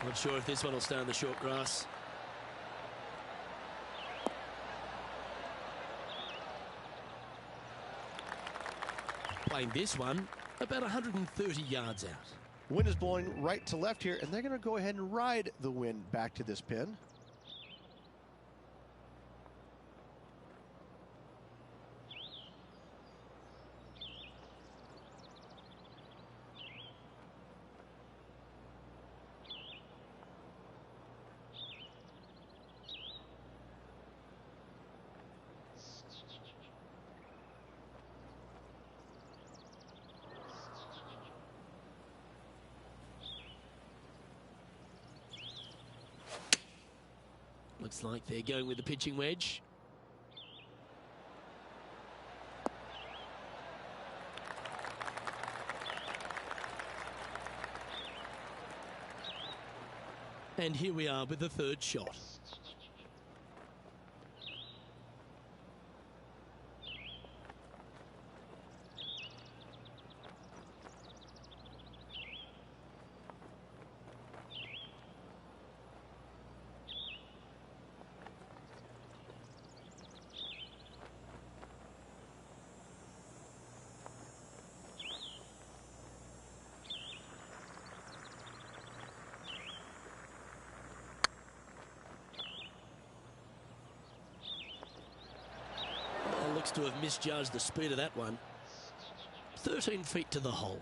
Not sure if this one will stay on the short grass. Playing this one about 130 yards out. Wind is blowing right to left here, and they're going to go ahead and ride the wind back to this pin. Looks like they're going with the pitching wedge. And here we are with the third shot. Looks to have misjudged the speed of that one. 13 feet to the hole.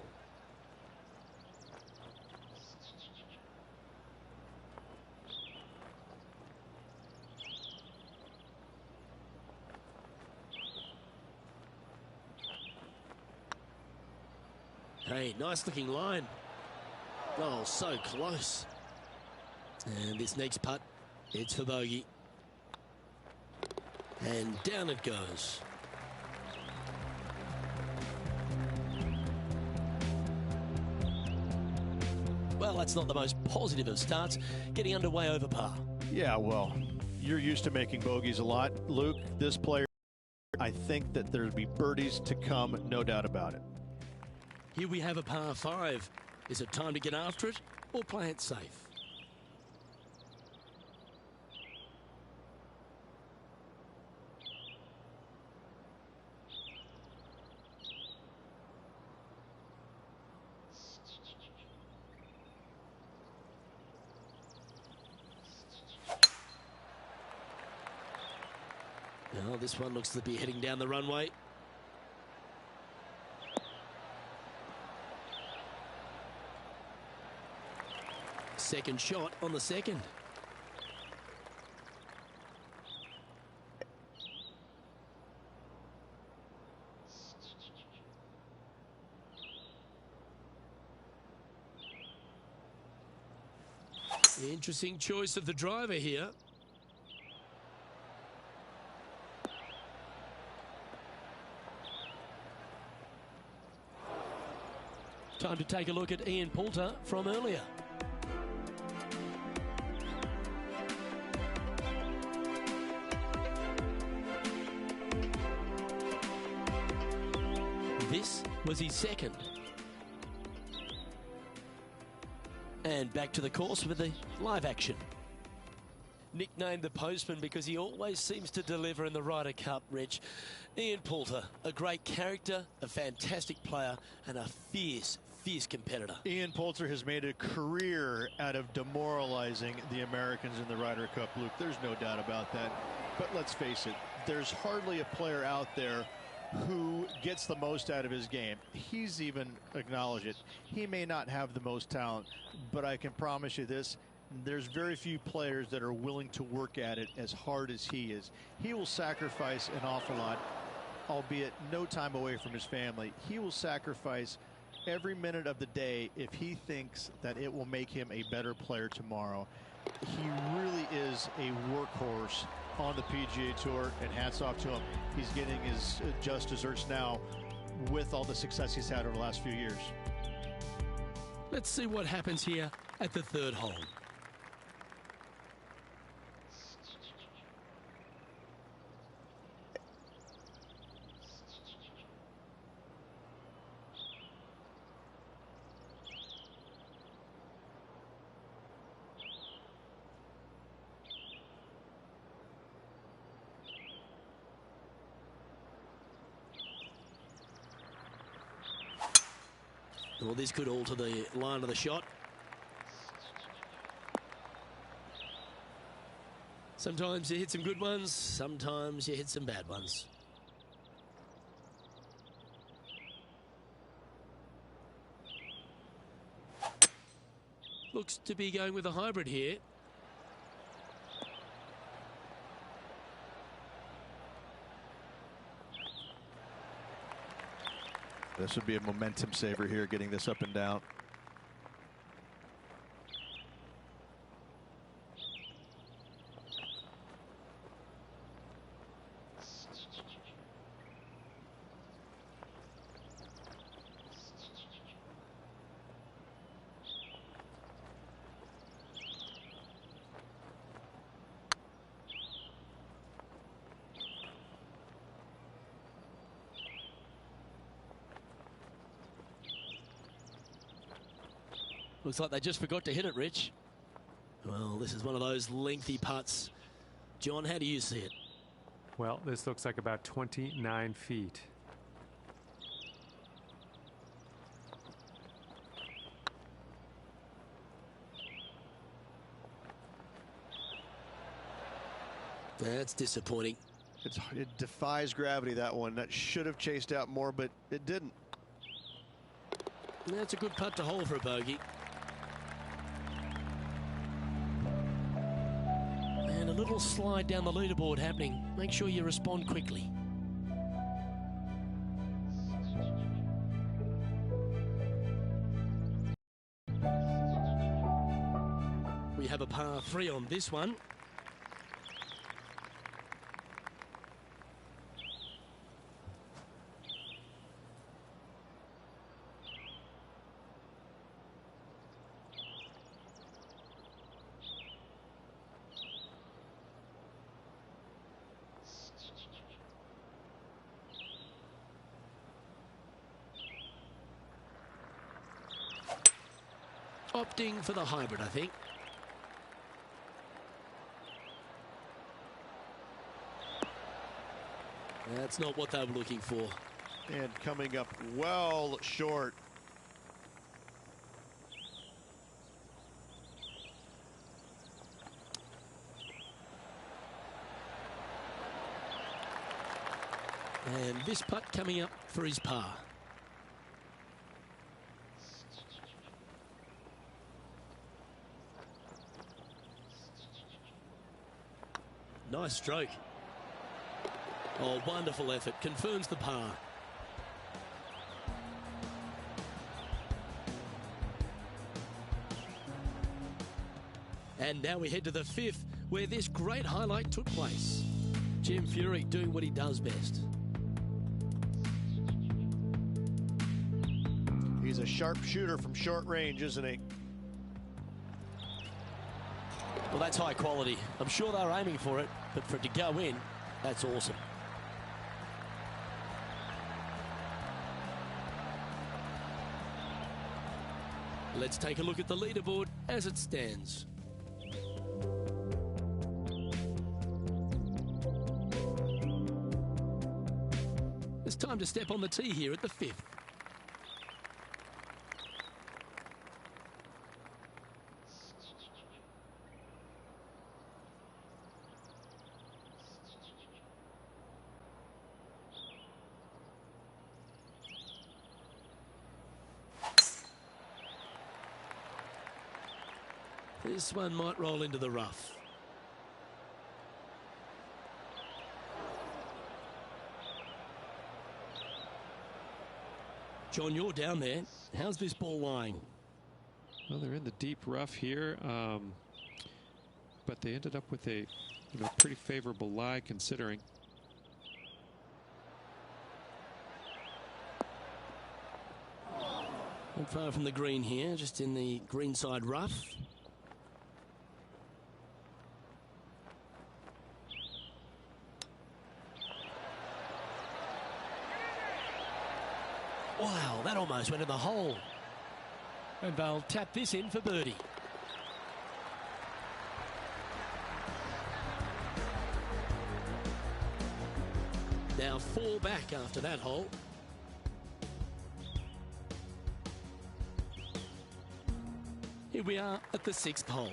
Hey, nice looking line. Oh, so close. And this next putt, it's for bogey. And down it goes. Well, that's not the most positive of starts, getting underway over par. Yeah, well, you're used to making bogeys a lot, Luke. This player, I think that there'll be birdies to come, no doubt about it. Here we have a par 5. Is it time to get after it or play it safe? Well, this one looks to be heading down the runway. Second shot on the second. Interesting choice of the driver here. Time to take a look at Ian Poulter from earlier. This was his second. And back to the course with the live action. Nicknamed the Postman because he always seems to deliver in the Ryder Cup, Rich. Ian Poulter, a great character, a fantastic player, and a fierce competitor. Ian Poulter has made a career out of demoralizing the Americans in the Ryder Cup, Luke. There's no doubt about that. But let's face it, there's hardly a player out there who gets the most out of his game. He's even acknowledged it. He may not have the most talent, but I can promise you this, there's very few players that are willing to work at it as hard as he is. He will sacrifice an awful lot, albeit no time away from his family. He will sacrifice every minute of the day if he thinks that it will make him a better player tomorrow. He really is a workhorse on the PGA Tour, and hats off to him. He's getting his just desserts now with all the success he's had over the last few years. Let's see what happens here at the third hole. Well, this could alter the line of the shot. Sometimes you hit some good ones, sometimes you hit some bad ones. Looks to be going with a hybrid here. This would be a momentum saver here, getting this up and down. Looks like they just forgot to hit it, Rich. Well, this is one of those lengthy putts. John, how do you see it? Well, this looks like about 29 feet. That's disappointing. It defies gravity, that one. That should have chased out more, but it didn't. That's a good putt to hold for a bogey. And a little slide down the leaderboard happening. Make sure you respond quickly. We have a par 3 on this one. Opting for the hybrid, I think. That's not what they were looking for. And coming up well short. And this putt coming up for his par. Nice stroke. Oh, wonderful effort. Confirms the par. And now we head to the 5th, where this great highlight took place. Jim Furyk doing what he does best. He's a sharp shooter from short range, isn't he? Well, that's high quality. I'm sure they're aiming for it, but for it to go in, that's awesome. Let's take a look at the leaderboard as it stands. It's time to step on the tee here at the 5th. This one might roll into the rough. John, you're down there. How's this ball lying? Well, they're in the deep rough here, but they ended up with a pretty favorable lie considering. Not far from the green here, just in the greenside rough. Wow, that almost went in the hole. And they'll tap this in for birdie. Now 4 back after that hole. Here we are at the 6th hole.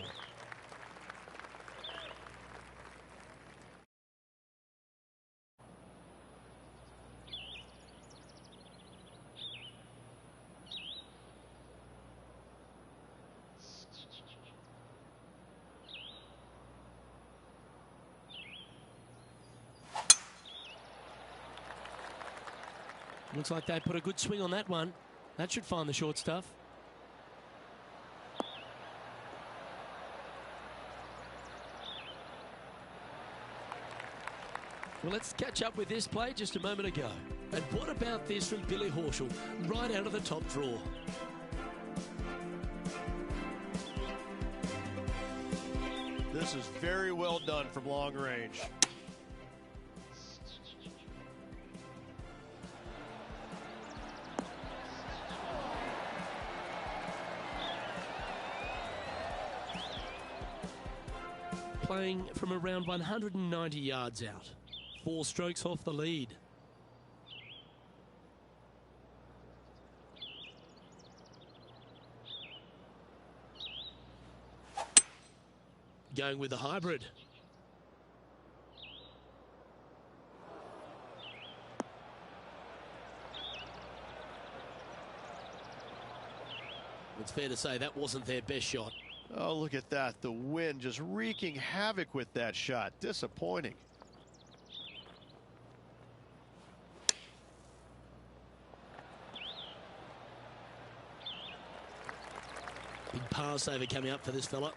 Looks like they put a good swing on that one. That should find the short stuff. Well, let's catch up with this play just a moment ago. And what about this from Billy Horschel, right out of the top draw? This is very well done from long range. Playing from around 190 yards out. 4 strokes off the lead. Going with the hybrid. It's fair to say that wasn't their best shot. Oh, look at that. The wind just wreaking havoc with that shot. Disappointing. Big par saver coming up for this fella.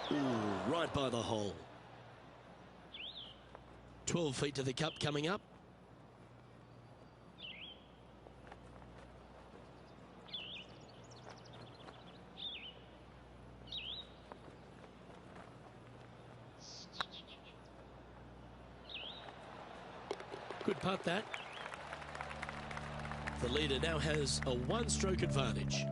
Ooh, right by the hole. 12 feet to the cup coming up. Good putt that. The leader now has a 1-stroke advantage.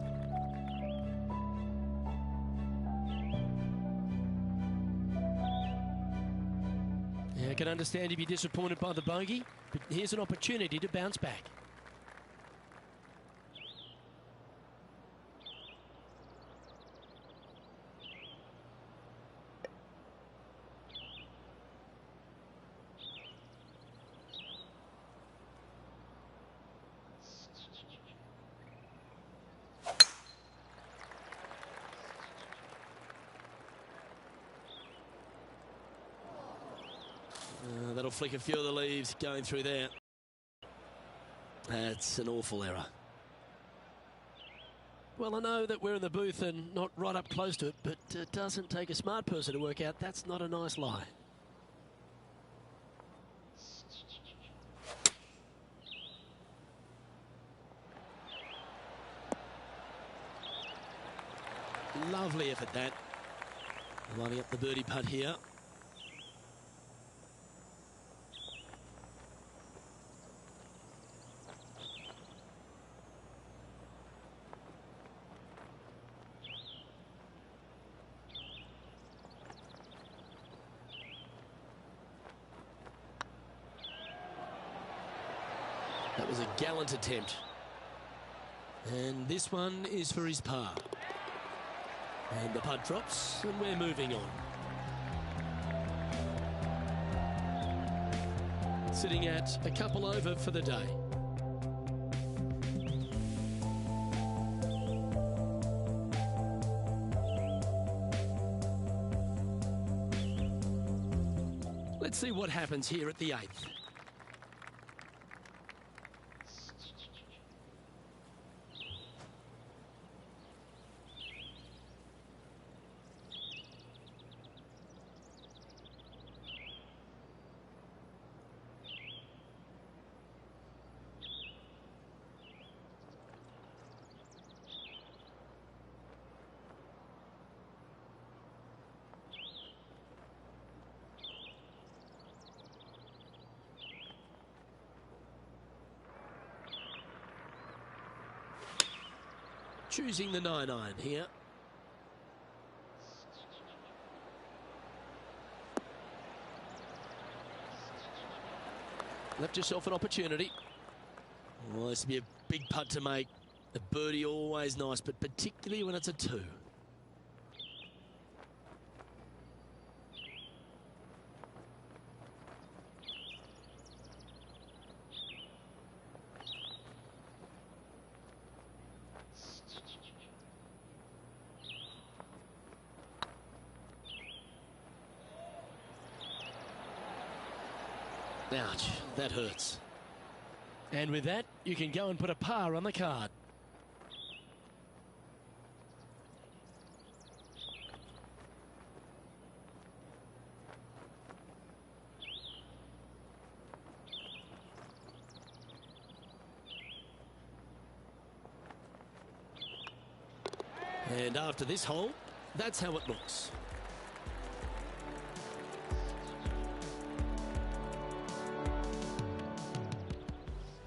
I can understand he'd be disappointed by the bogey, but here's an opportunity to bounce back. That'll flick a few of the leaves going through there. That's an awful error. Well, I know that we're in the booth and not right up close to it, but it doesn't take a smart person to work out that's not a nice lie. Lovely effort that. Lining up the birdie putt here. That was a gallant attempt. And this one is for his par. And the putt drops, and we're moving on. Sitting at a couple over for the day. Let's see what happens here at the 8th. choosing the 9-iron here. Left yourself an opportunity. Well, this would be a big putt to make. A birdie always nice, but particularly when it's a 2. Ouch, that hurts. And with that, you can go and put a par on the card. And after this hole, that's how it looks.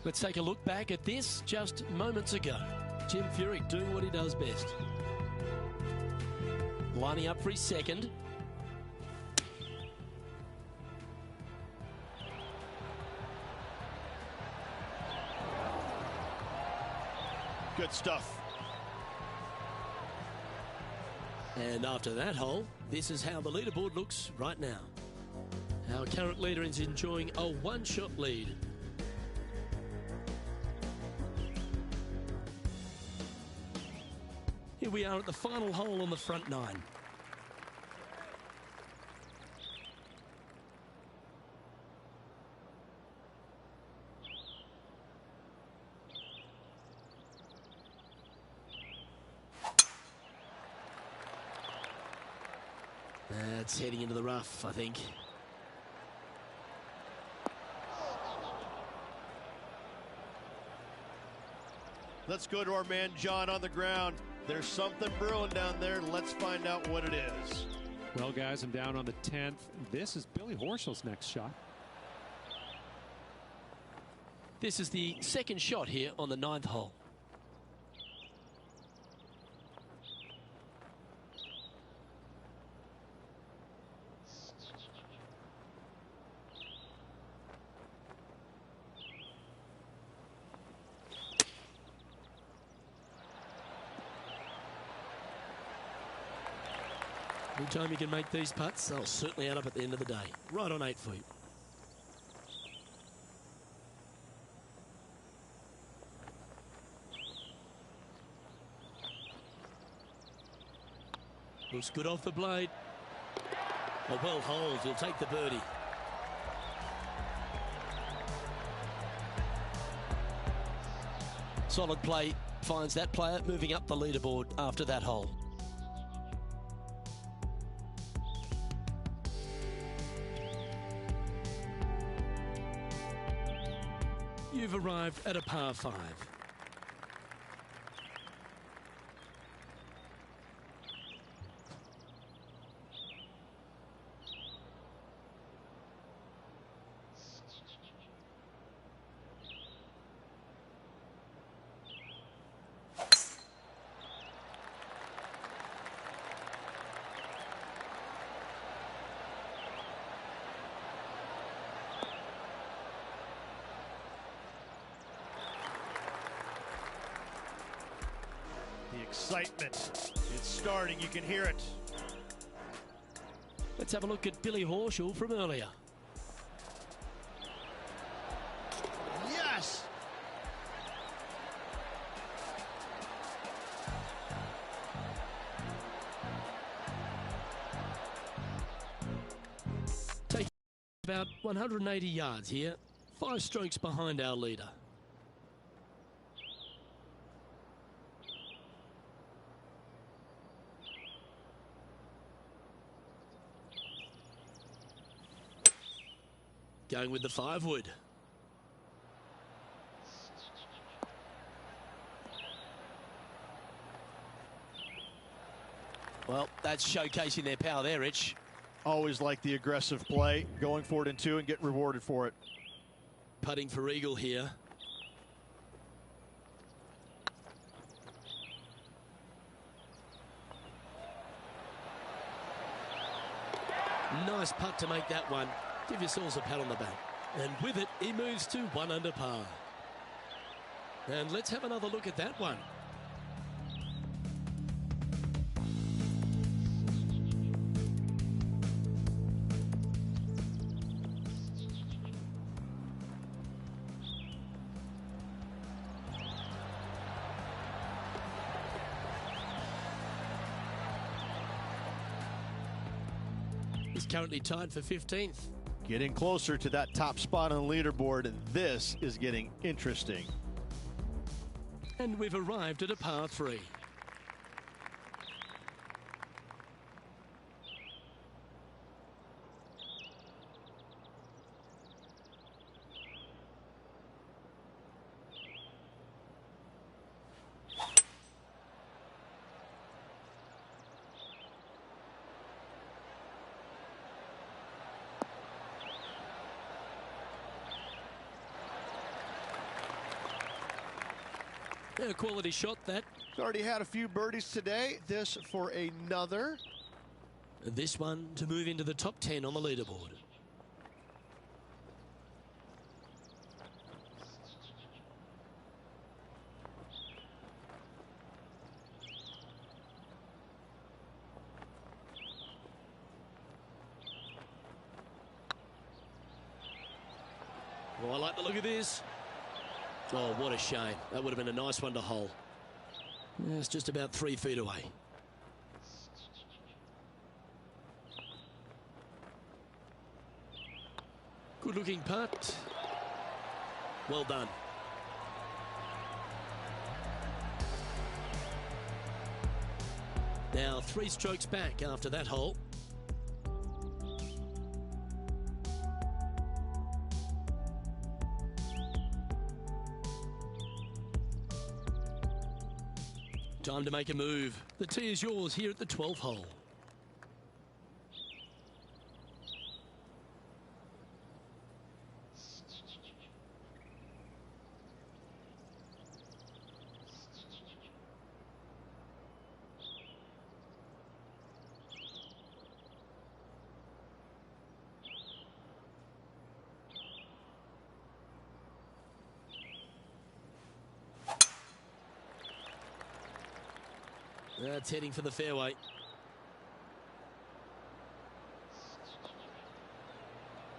Let's take a look back at this just moments ago. Jim Furyk doing what he does best. Lining up for his second. Good stuff. And after that hole, this is how the leaderboard looks right now. Our current leader is enjoying a one-shot lead. Here we are at the final hole on the front 9. That's heading into the rough, I think. Let's go to our man John on the ground. There's something brewing down there. Let's find out what it is. Well, guys, I'm down on the 10th. This is Billy Horschel's next shot. This is the second shot here on the 9th hole. Every time you can make these putts, they'll certainly add up at the end of the day. Right on 8 feet. Looks good off the blade. Oh, well holed. He'll take the birdie. Solid play finds that player moving up the leaderboard after that hole. You've arrived at a par 5. Excitement. It's starting. You can hear it. Let's have a look at Billy Horschel from earlier. Yes! Taking about 180 yards here. 5 strokes behind our leader. Going with the 5 wood. Well, that's showcasing their power there, Rich. Always like the aggressive play, going for it in 2 and getting rewarded for it. Putting for eagle here. nice putt to make that one. Give yourselves a pat on the back. And with it, he moves to 1 under par. And let's have another look at that one. He's currently tied for 15th. Getting closer to that top spot on the leaderboard, and this is getting interesting. And we've arrived at a par 3. A quality shot that. He's already had a few birdies today. This for another. This one to move into the top 10 on the leaderboard. Oh, I like the look of this. Oh, what a shame. That would have been a nice one to hole. Yeah, it's just about 3 feet away. Good looking putt. Well done. Now 3 strokes back after that hole. Time to make a move. The tee is yours here at the 12th hole. That's heading for the fairway.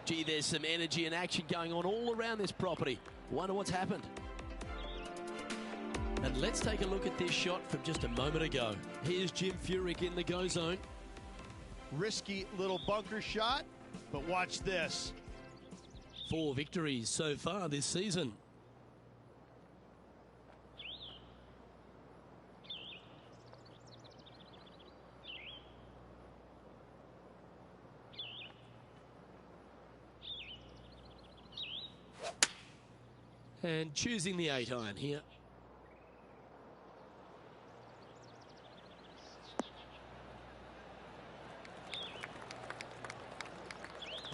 Gee, there's some energy and action going on all around this property. Wonder what's happened. And let's take a look at this shot from just a moment ago. Here's Jim Furyk in the go zone. Risky little bunker shot, but watch this. 4 victories so far this season. And choosing the 8-iron here.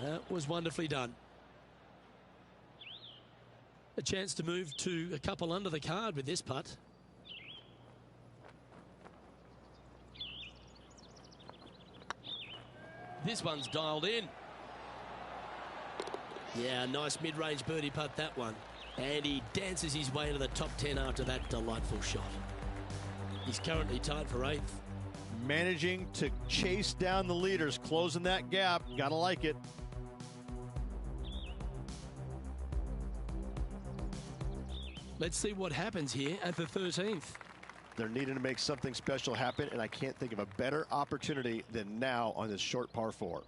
That was wonderfully done. A chance to move to a couple under the card with this putt. This one's dialed in. Yeah, nice mid-range birdie putt, that one. And he dances his way into the top 10 after that delightful shot. He's currently tied for 8th. Managing to chase down the leaders, closing that gap. Gotta like it. Let's see what happens here at the 13th. They're needing to make something special happen, and I can't think of a better opportunity than now on this short par 4.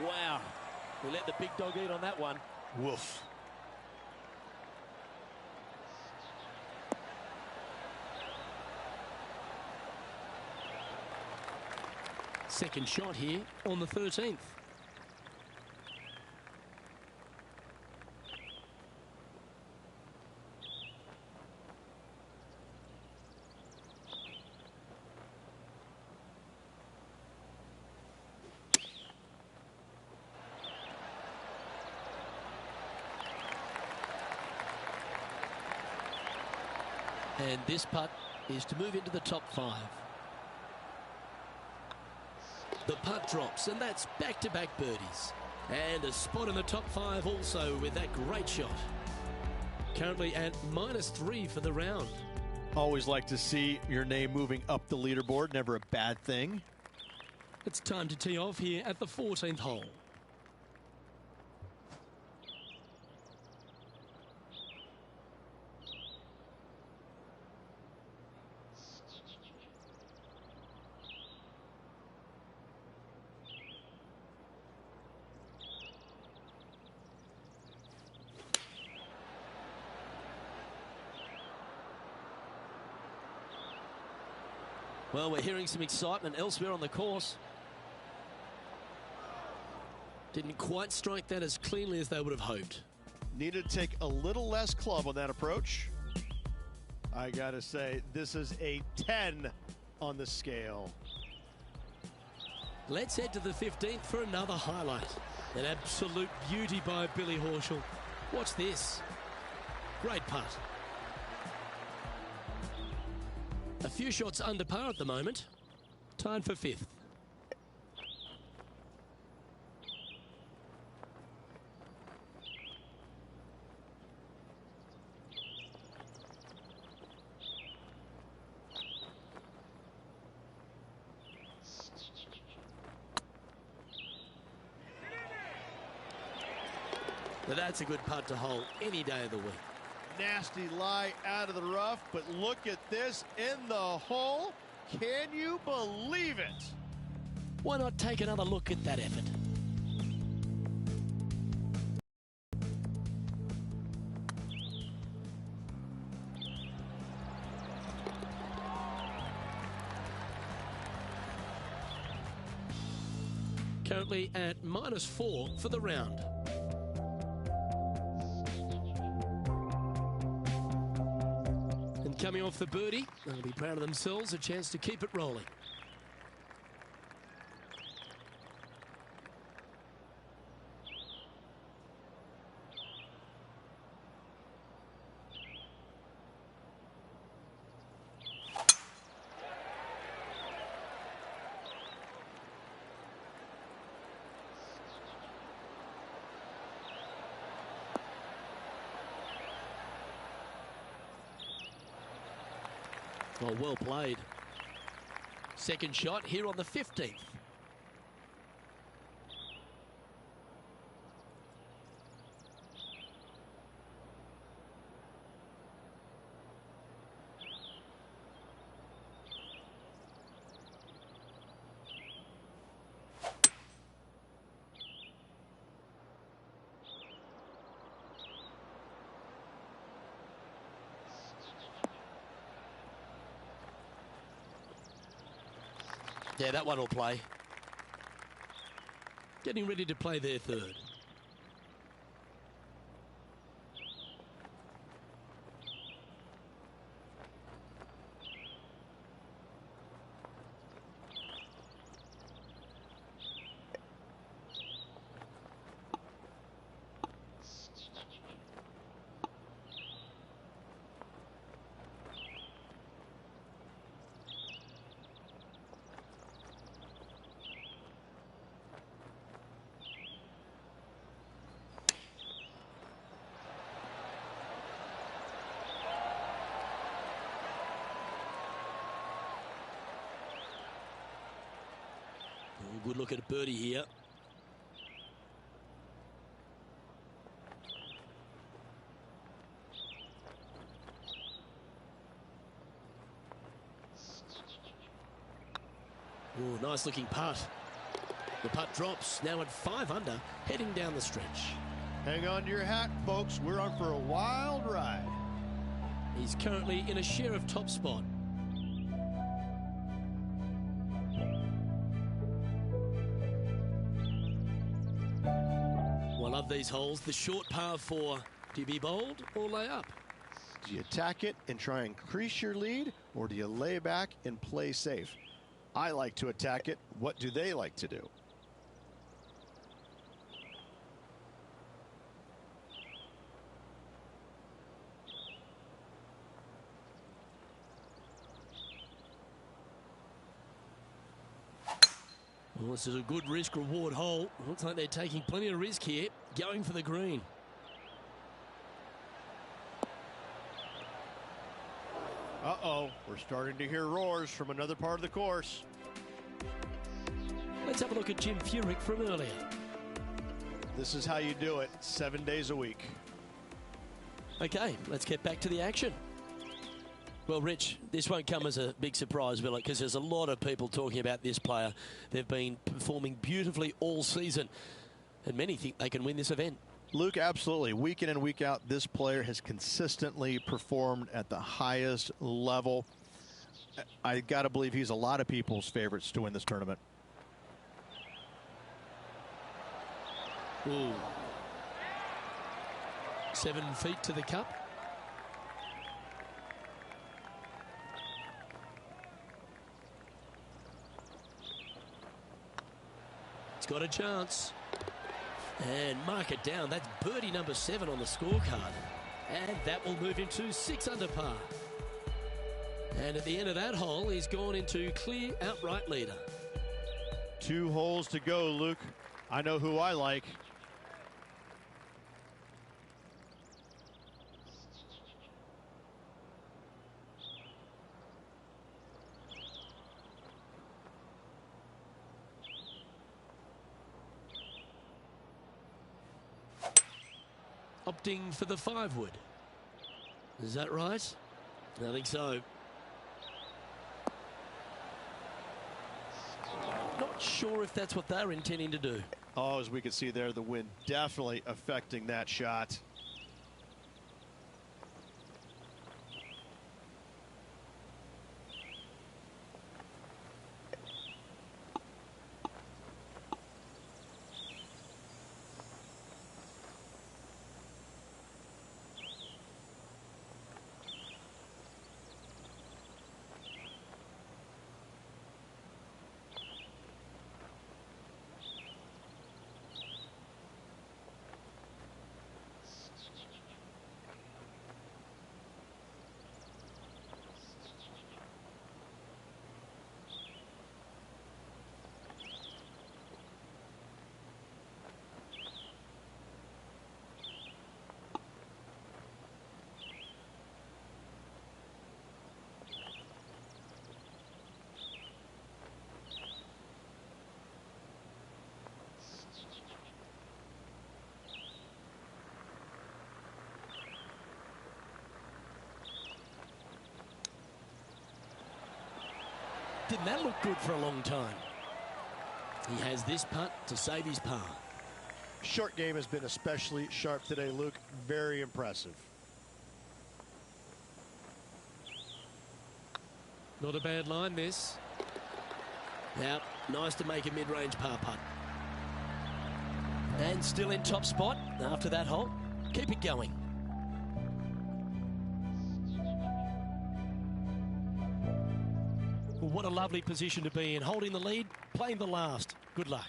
Wow. We let the big dog eat on that one. Woof. Second shot here on the 13th. And this putt is to move into the top 5. The putt drops, and that's back-to-back birdies. And a spot in the top 5 also with that great shot. Currently at -3 for the round. Always like to see your name moving up the leaderboard. Never a bad thing. It's time to tee off here at the 14th hole. Well, we're hearing some excitement elsewhere on the course. Didn't quite strike that as cleanly as they would have hoped. Needed to take a little less club on that approach. I gotta say, this is a 10 on the scale. Let's head to the 15th for another highlight. An absolute beauty by Billy Horschel. Watch this. Great putt. A few shots under par at the moment. Tied for 5th. Now that's a good putt to hole any day of the week. Nasty lie out of the rough, but look at this in the hole. Can you believe it? Why not take another look at that effort? Currently at -4 for the round. Coming off the birdie, they'll be proud of themselves, a chance to keep it rolling. Oh, well played. Second shot here on the 15th. Yeah, that one will play. Getting ready to play their third. Good look at a birdie here. Oh, nice looking putt. The putt drops, now at 5 under, heading down the stretch. Hang on to your hat, folks. We're on for a wild ride. He's currently in a share of top spot. Well, of these holes, the short par 4. Do you be bold or lay up? Do you attack it and try and increase your lead, or do you lay back and play safe? I like to attack it. What do they like to do? Well, this is a good risk-reward hole. Looks like they're taking plenty of risk here, going for the green. Uh-oh, we're starting to hear roars from another part of the course. Let's have a look at Jim Furyk from earlier. This is how you do it, 7 days a week. Okay, let's get back to the action. Well, Rich, this won't come as a big surprise, will it? Because there's a lot of people talking about this player. They've been performing beautifully all season, and many think they can win this event. Luke, absolutely. Week in and week out, this player has consistently performed at the highest level. I got to believe he's a lot of people's favorites to win this tournament. Ooh. 7 feet to the cup. It's got a chance. And mark it down. That's birdie number 7 on the scorecard. And that will move him to 6 under par. And at the end of that hole, he's gone into clear outright leader. 2 holes to go, Luke. I know who I like. Opting for the 5-wood. Is that right? I think so. Not sure if that's what they're intending to do. Oh, as we can see there, the wind definitely affecting that shot. Didn't that look good for a long time? He has this putt to save his par. Short game has been especially sharp today, Luke. Very impressive. Not a bad line, this. Now, nice to make a mid-range par putt. And still in top spot after that hole. Keep it going. What a lovely position to be in. Holding the lead, playing the last. Good luck.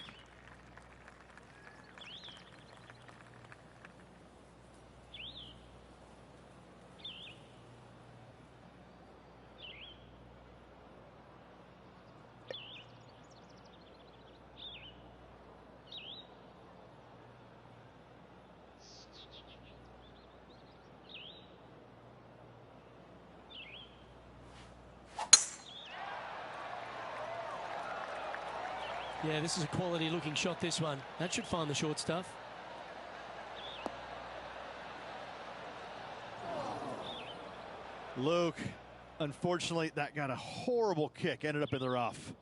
Yeah, this is a quality looking shot, this one. That should find the short stuff. Luke, unfortunately, that got a horrible kick. Ended up in the rough.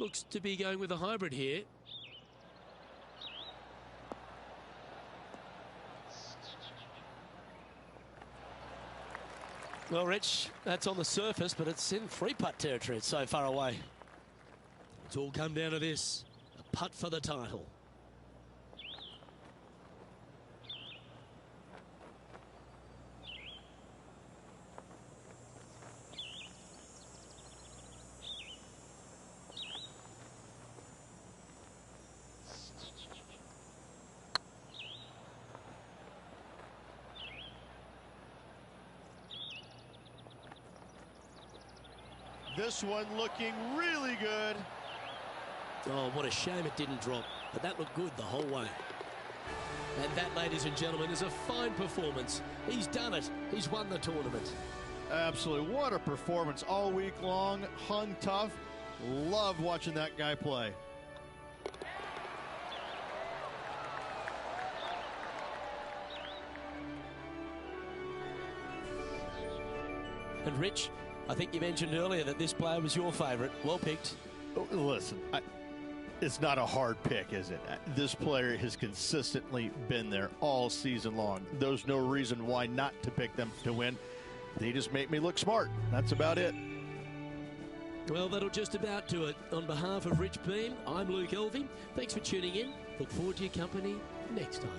Looks to be going with a hybrid here. Well, Rich, that's on the surface, but it's in free putt territory. It's so far away. It's all come down to this. A putt for the title. This one looking really good. Oh, what a shame it didn't drop. But that looked good the whole way. And that, ladies and gentlemen, is a fine performance. He's done it. He's won the tournament. Absolutely. What a performance all week long. Hung tough. Loved watching that guy play. And Rich, I think you mentioned earlier that this player was your favourite. Well picked. Oh, listen, it's not a hard pick, is it? This player has consistently been there all season long. There's no reason why not to pick them to win. They just make me look smart. That's about it. Well, that'll just about do it. On behalf of Rich Beem, I'm Luke Elving. Thanks for tuning in. Look forward to your company next time.